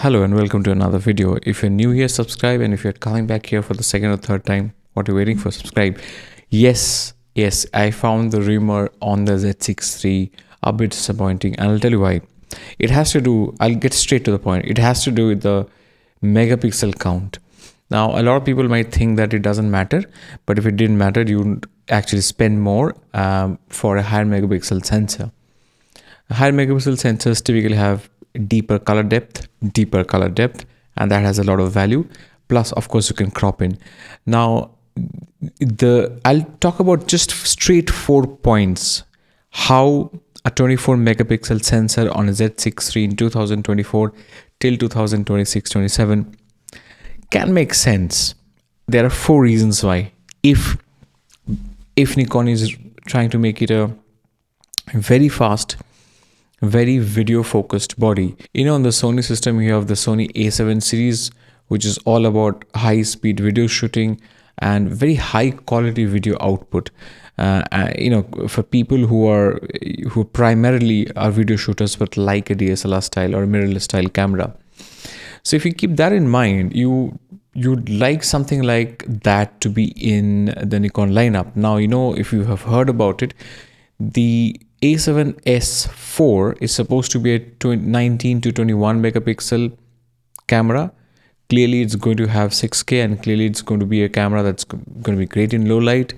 Hello and welcome to another video. If you're new here, subscribe, and if you're coming back here for the second or third time, what are you waiting for? Subscribe. Yes, I found the rumor on the Z6III a bit disappointing, and I'll tell you why. It has to do, I'll get straight to the point. It has to do with the megapixel count. Now, a lot of people might think that it doesn't matter, but if it didn't matter, you'd actually spend more for a higher megapixel sensor. Higher megapixel sensors typically have deeper color depth, and that has a lot of value. Plus, of course, you can crop in. Now, I'll talk about just straight 4 points how a 24 megapixel sensor on a Z6III in 2024 till 2026-27 can make sense. There are 4 reasons why. If Nikon is trying to make it a very fast, very video focused body. On the Sony system, you have the Sony A7 series, which is all about high speed video shooting and very high quality video output. For people who primarily are video shooters but like a DSLR style or a mirrorless style camera. So if you keep that in mind, you'd like something like that to be in the Nikon lineup. Now, if you have heard about it, the A7S4 is supposed to be a 19 to 21 megapixel camera. Clearly, it's going to have 6K, and clearly it's going to be a camera that's going to be great in low light.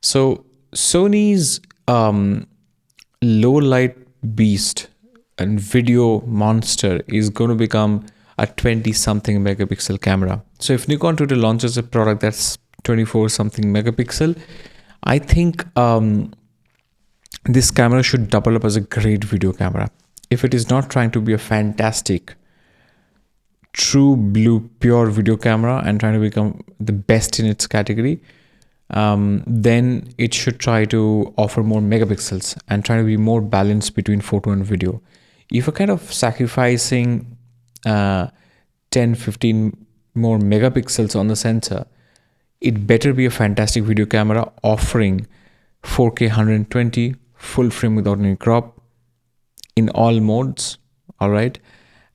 So Sony's low light beast and video monster is going to become a 20 something megapixel camera. So if Nikon today launches a product that's 24 something megapixel, I think this camera should double up as a great video camera. If it is not trying to be a fantastic, true blue, pure video camera and trying to become the best in its category, then it should try to offer more megapixels and try to be more balanced between photo and video. If you're kind of sacrificing 10-15 more megapixels on the sensor, it better be a fantastic video camera offering 4K 120 full frame without any crop in all modes, all right,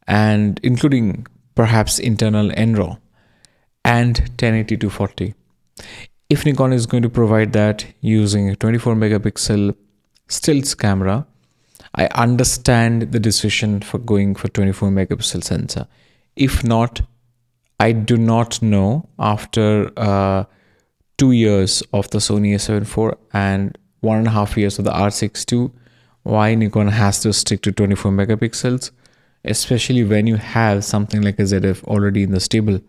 and including perhaps internal NRAW and 1080 to 40. If Nikon is going to provide that using a 24 megapixel stills camera, I understand the decision for going for 24 megapixel sensor. If not, I do not know after 2 years of the Sony A7 IV and 1.5 years of the R6 II, why Nikon has to stick to 24 megapixels, especially when you have something like a ZF already in the stable.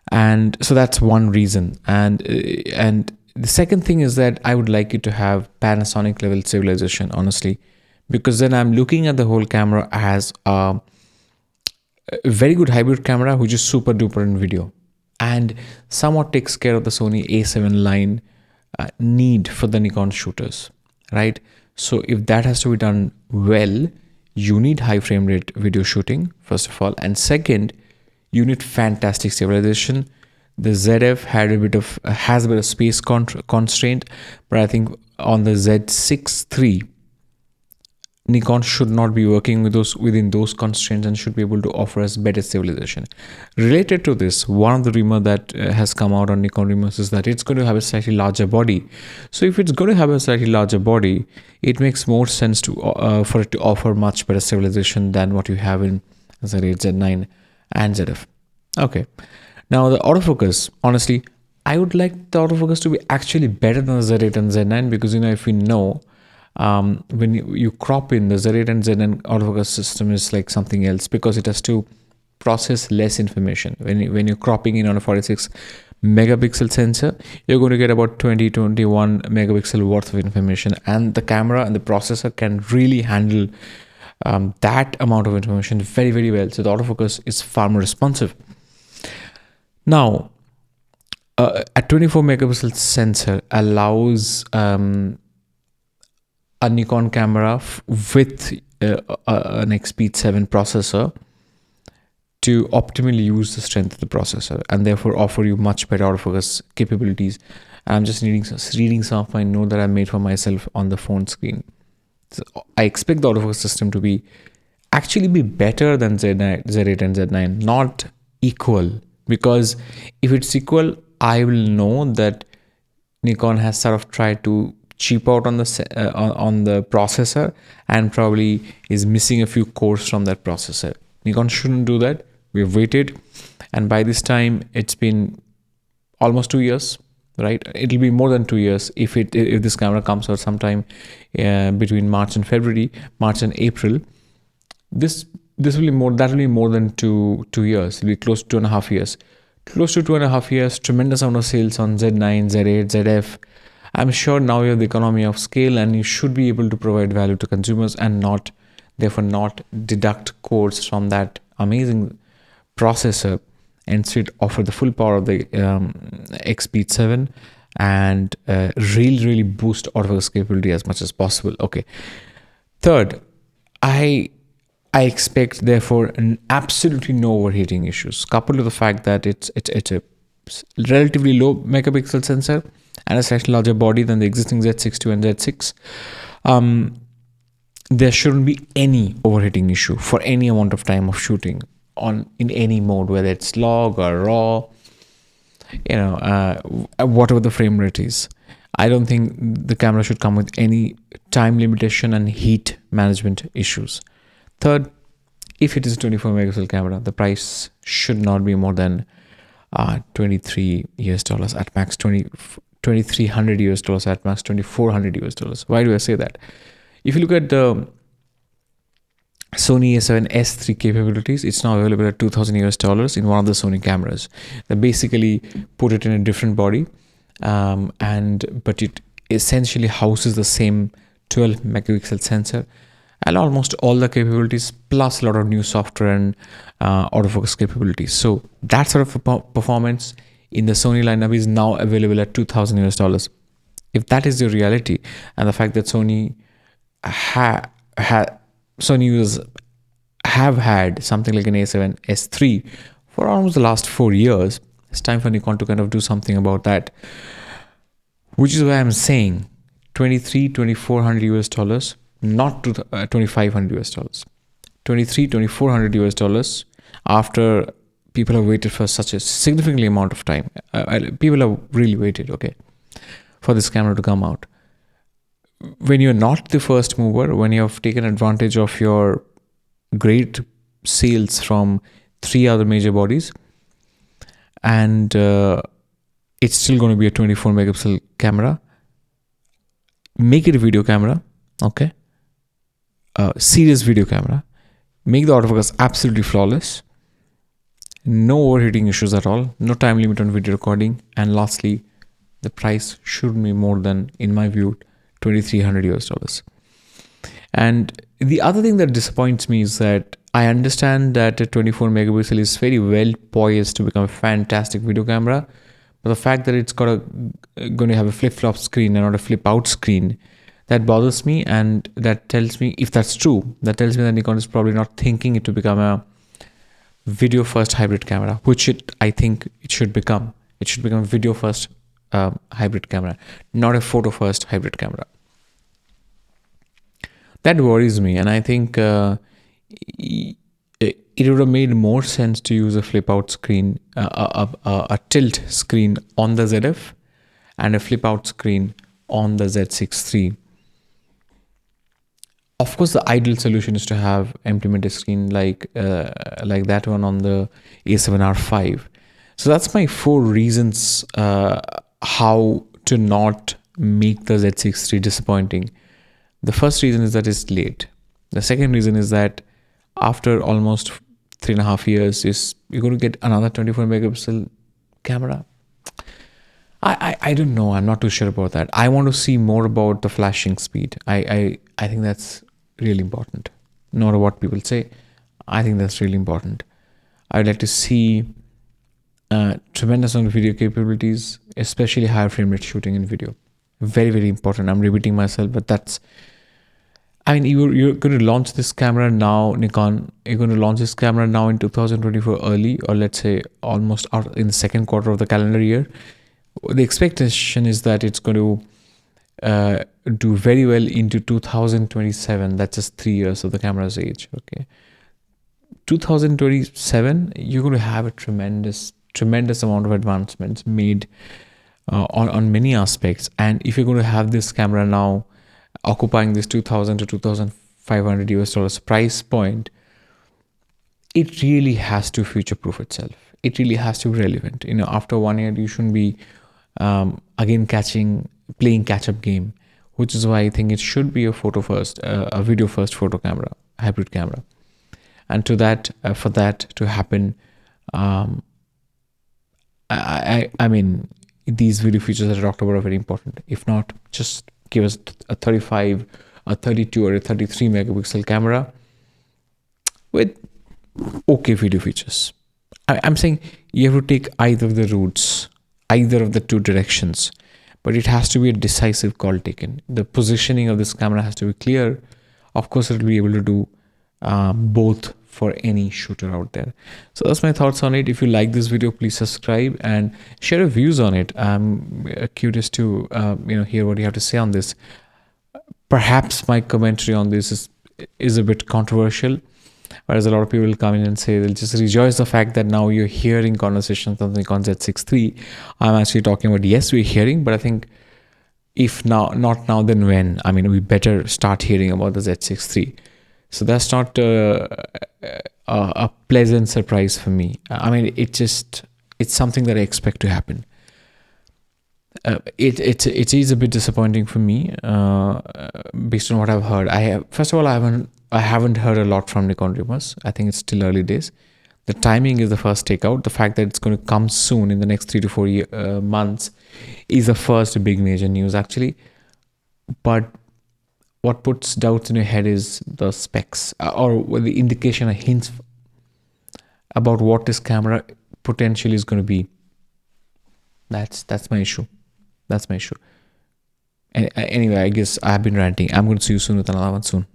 And so that's one reason. And the second thing is that I would like it to have Panasonic level stabilization, honestly, because then I'm looking at the whole camera as a very good hybrid camera which is super duper in video and somewhat takes care of the Sony A7 line need for the Nikon shooters, right? So if that has to be done well, you need high frame rate video shooting, first of all, and second, you need fantastic stabilization. The ZF has a bit of space constraint, but I think on the Z6III, Nikon should not be working within those constraints and should be able to offer us better stabilization. Related to this, one of the rumor that has come out on Nikon rumors is that it's going to have a slightly larger body. So if it's going to have a slightly larger body, it makes more sense for it to offer much better stabilization than what you have in Z8, Z9 and ZF. Okay. Now the autofocus, honestly, I would like the autofocus to be actually better than the Z8 and Z9 because, if we know, when you crop in the Z8 and Z9 autofocus system is like something else because it has to process less information. When you're cropping in on a 46 megapixel sensor, you're going to get about 20-21 megapixel worth of information, and the camera and the processor can really handle that amount of information very, very well. So the autofocus is far more responsive. Now, a 24 megapixel sensor allows a Nikon camera with an XP7 processor to optimally use the strength of the processor and therefore offer you much better autofocus capabilities. I'm just reading some of my note that I made for myself on the phone screen. So I expect the autofocus system to be actually be better than Z9, Z8 and Z9, not equal. Because if it's equal, I will know that Nikon has sort of tried to cheap out on the processor and probably is missing a few cores from that processor. Nikon shouldn't do that. We've waited, and by this time it's been almost 2 years, right? It'll be more than 2 years if this camera comes out sometime between March and February, March and April. This will be more. That will be more than two years. It'll be close to 2.5 years. Close to 2.5 years. Tremendous amount of sales on Z9, Z8, ZF. I'm sure now you have the economy of scale, and you should be able to provide value to consumers and therefore not deduct cores from that amazing processor, and instead offer the full power of the XP 7 and really boost autofocus capability as much as possible. Okay. Third, I expect therefore absolutely no overheating issues, coupled with the fact that it's a relatively low megapixel sensor and a slightly larger body than the existing Z6II and Z6. There shouldn't be any overheating issue for any amount of time of shooting in any mode, whether it's log or raw, whatever the frame rate is. I don't think the camera should come with any time limitation and heat management issues. Third, if it is a 24 megapixel camera, the price should not be more than $23 at max, $2,300 at max, $2,400. Why do I say that? If you look at the Sony A7S III capabilities, it's now available at $2,000 in one of the Sony cameras. They basically put it in a different body, but it essentially houses the same 12 megapixel sensor and almost all the capabilities, plus a lot of new software and autofocus capabilities. So that sort of performance in the Sony lineup is now available at $2,000. If that is the reality, and the fact that Sony users have had something like an A7S III for almost the last 4 years, it's time for Nikon to kind of do something about that. Which is why I'm saying $2,400, not to $2,500. $2,400 after people have waited for such a significant amount of time. People have really waited, okay, for this camera to come out. When you're not the first mover, when you have taken advantage of your great sales from 3 other major bodies, and it's still going to be a 24 megapixel camera, make it a video camera, okay? Serious video camera. Make the autofocus absolutely flawless. No overheating issues at all. No time limit on video recording. And lastly, the price shouldn't be more than, in my view, $2,300. And the other thing that disappoints me is that I understand that a 24 megapixel is very well poised to become a fantastic video camera, but the fact that it's going to have a flip-flop screen and not a flip-out screen, that bothers me. And that tells me, if that's true, that tells me that Nikon is probably not thinking it to become a video first hybrid camera, which I think it should become. It should become a video first hybrid camera, not a photo first hybrid camera. That worries me, and I think it would have made more sense to use a flip out screen, a tilt screen on the ZF and a flip out screen on the Z6III. Of course, the ideal solution is to have implemented screen like that one on the A7R5. So that's my 4 reasons how to not make the Z6III disappointing. The first reason is that it's late. The second reason is that after almost 3.5 years, you're going to get another 24 megapixel camera. I don't know. I'm not too sure about that. I want to see more about the flashing speed. I think that's really important. No matter what people say, I think that's really important. I'd like to see tremendous amount of video capabilities, especially higher frame rate shooting in video. Very, very important. I'm repeating myself, but that's... I mean, you're going to launch this camera now, Nikon. You're going to launch this camera now in 2024 early, or let's say almost out in the second quarter of the calendar year. The expectation is that it's going to do very well into 2027. That's just 3 years of the camera's age. Okay, 2027, you're going to have a tremendous amount of advancements made on many aspects. And if you're going to have this camera now occupying this 2000 to 2500 US dollars price point, it really has to future proof itself. It really has to be relevant. After 1 year, you shouldn't be again playing catch up game, which is why I think it should be a photo first, a video first photo camera, hybrid camera. And for that to happen, I mean, these video features that I talked about are very important. If not, just give us a 35, a 32, or a 33 megapixel camera with okay video features. I'm saying you have to take either of the routes, either of the two directions, but it has to be a decisive call taken. The positioning of this camera has to be clear. Of course, it will be able to do both for any shooter out there. So that's my thoughts on it. If you like this video, please subscribe and share your views on it. I'm curious to hear what you have to say on this. Perhaps my commentary on this is a bit controversial, whereas a lot of people will come in and say they'll just rejoice the fact that now you're hearing conversations on the Nikon Z6III. I'm actually talking about, yes, we're hearing, but I think if not now, then when? I mean, we better start hearing about the Z6III. So that's not a pleasant surprise for me. I mean, it's something that I expect to happen. It is a bit disappointing for me based on what I've heard. First of all, I haven't heard a lot from Nikon rumors. I think it's still early days. The timing is the first takeout. The fact that it's going to come soon in the next 3 to 4 months is the first big major news actually. But what puts doubts in your head is the specs or the indication or hints about what this camera potentially is going to be. That's my issue. That's my issue. And anyway, I guess I have been ranting. I'm going to see you soon with another one soon.